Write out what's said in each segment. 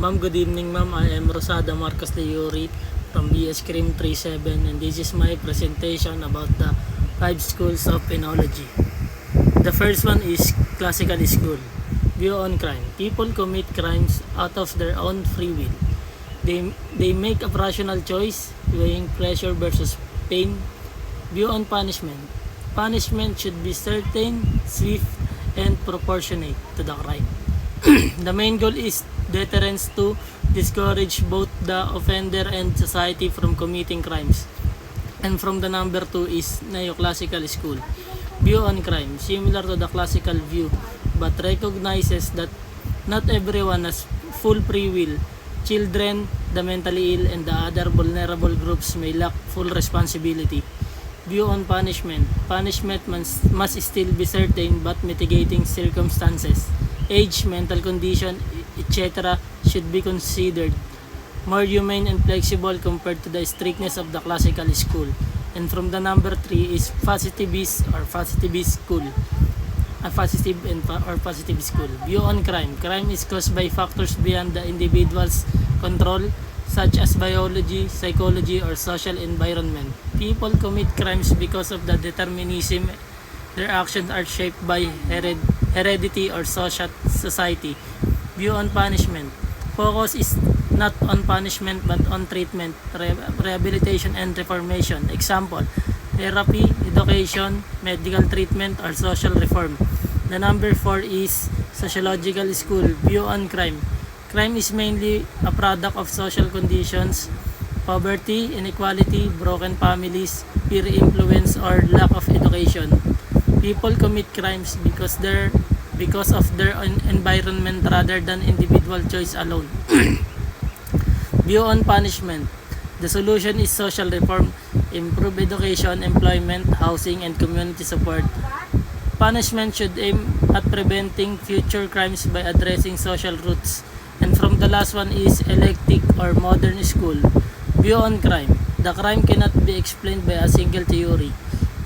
Ma'am, good evening ma'am. I am Rosada Marcos de Yuri from BS Cream 37, and this is my presentation about the 5 schools of penology. The first one is classical school. View on crime. People commit crimes out of their own free will. They make a rational choice, weighing pleasure versus pain. View on punishment. Punishment should be certain, swift, and proportionate to the crime. The main goal is deterrence to discourage both the offender and society from committing crimes. And from the number 2 is neoclassical school. View on crime, similar to the classical view, but recognizes that not everyone has full free will. Children, the mentally ill, and the other vulnerable groups may lack full responsibility. View on punishment. Punishment must still be certain but mitigating circumstances. Age, mental condition, etc. should be considered more humane and flexible compared to the strictness of the classical school. And from the number 3 is positivist or positivist school. Positive school. View on crime. Crime is caused by factors beyond the individual's control, such as biology, psychology, or social environment. People commit crimes because of the determinism. Their actions are shaped by heredity or society. View on punishment. Focus is not on punishment but on treatment, rehabilitation, and reformation. Example, therapy, education, medical treatment, or social reform. The number 4 is sociological school. View on crime. Crime is mainly a product of social conditions, poverty, inequality, broken families, peer influence, or lack of education. People commit crimes because of their environment rather than individual choice alone. View on punishment. The solution is social reform, improve education, employment, housing, and community support. Punishment should aim at preventing future crimes by addressing social roots. And from the last one is eclectic or modern school. View on crime. The crime cannot be explained by a single theory.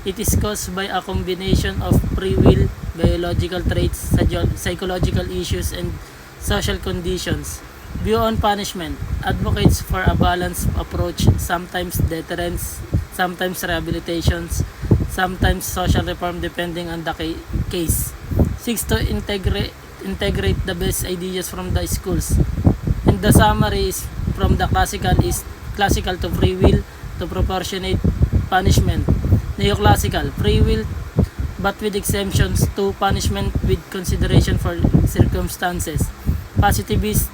It is caused by a combination of free will, biological traits, psychological issues, and social conditions. View on punishment. Advocates for a balanced approach, sometimes deterrence, sometimes rehabilitations, sometimes social reform depending on the case. 6 to integrate the best ideas from the schools. And the summary is from the classical to free will to proportionate punishment. Neoclassical, free will but with exemptions to punishment with consideration for circumstances. Positivist,